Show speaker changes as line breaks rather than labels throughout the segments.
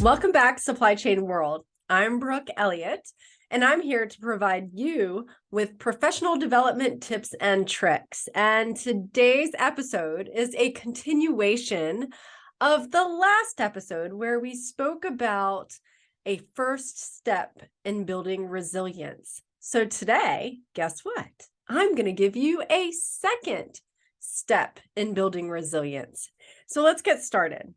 Welcome back, Supply Chain World. I'm Brooke Elliott, and I'm here to provide you with professional development tips and tricks. And today's episode is a continuation of the last episode where we spoke about a first step in building resilience. So today, guess what? I'm going to give you a second step in building resilience. So let's get started.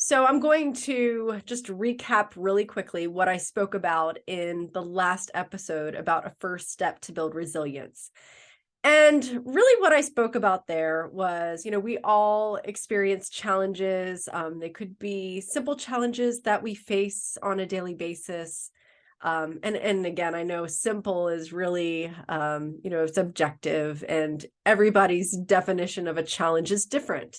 So I'm going to just recap really quickly what I spoke about in the last episode about a first step to build resilience. And really what I spoke about there was, we all experience challenges. They could be simple challenges that we face on a daily basis. And again, I know simple is really, it's objective, and everybody's definition of a challenge is different.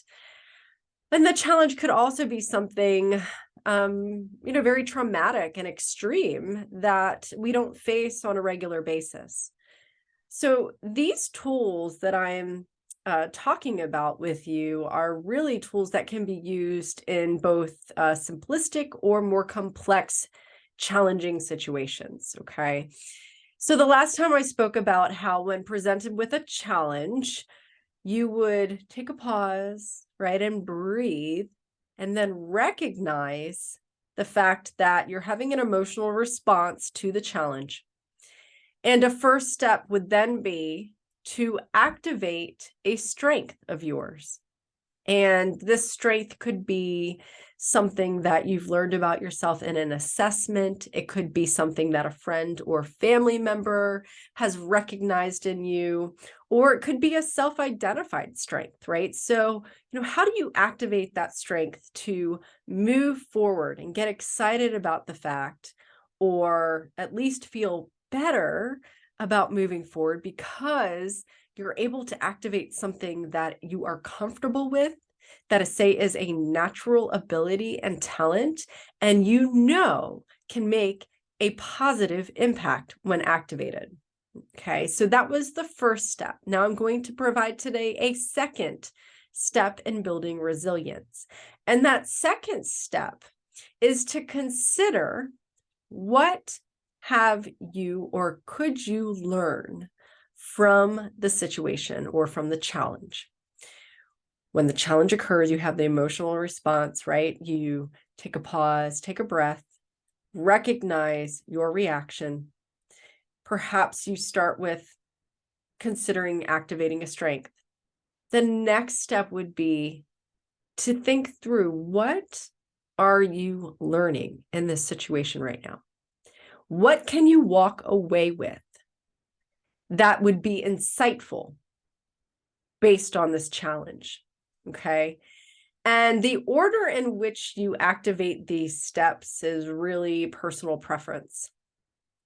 And the challenge could also be something, very traumatic and extreme that we don't face on a regular basis. So these tools that I'm talking about with you are really tools that can be used in both simplistic or more complex, challenging situations, okay? So the last time I spoke about how when presented with a challenge, you would take a pause, right, and breathe, and then recognize the fact that you're having an emotional response to the challenge. And a first step would then be to activate a strength of yours. And this strength could be something that you've learned about yourself in an assessment. It could be something that a friend or family member has recognized in you, or it could be a self-identified strength, right? So, how do you activate that strength to move forward and get excited about the fact, or at least feel better about moving forward because you're able to activate something that you are comfortable with, that is a natural ability and talent, and can make a positive impact when activated. Okay, so that was the first step. Now I'm going to provide today a second step in building resilience. And that second step is to consider, what have you or could you learn from the situation or from the challenge? When the challenge occurs, you have the emotional response, right? You take a pause, take a breath, recognize your reaction. Perhaps you start with considering activating a strength. The next step would be to think through, what are you learning in this situation right now? What can you walk away with that would be insightful based on this challenge? Okay. And the order in which you activate these steps is really personal preference.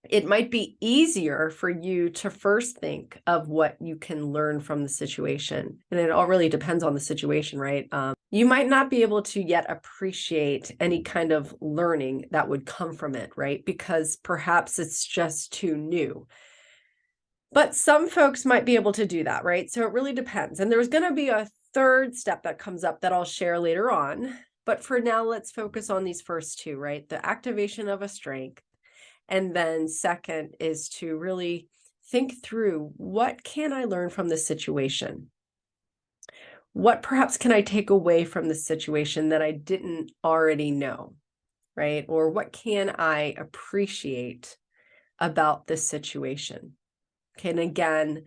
It might be easier for you to first think of what you can learn from the situation. And it all really depends on the situation, right? You might not be able to yet appreciate any kind of learning that would come from it, right? Because perhaps it's just too new. But some folks might be able to do that, right? So it really depends. And there's going to be a third step that comes up that I'll share later on. But for now, let's focus on these first two, right? The activation of a strength. And then second is to really think through, what can I learn from this situation? What perhaps can I take away from the situation that I didn't already know, right? Or what can I appreciate about this situation? Okay, and again,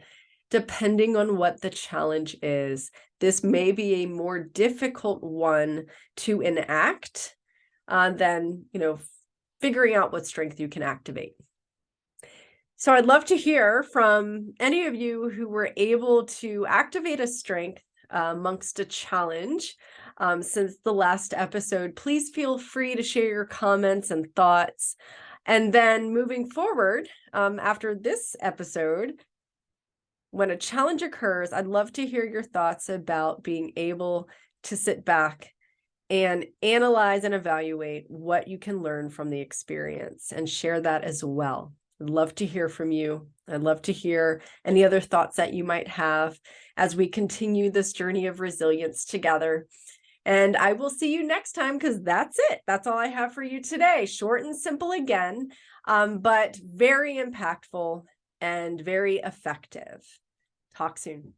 depending on what the challenge is, this may be a more difficult one to enact than, figuring out what strength you can activate. So I'd love to hear from any of you who were able to activate a strength amongst a challenge since the last episode. Please feel free to share your comments and thoughts. And then moving forward, after this episode, when a challenge occurs, I'd love to hear your thoughts about being able to sit back and analyze and evaluate what you can learn from the experience, and share that as well. I'd love to hear from you. I'd love to hear any other thoughts that you might have as we continue this journey of resilience together. And I will see you next time, because that's it. That's all I have for you today. Short and simple again, but very impactful and very effective. Talk soon.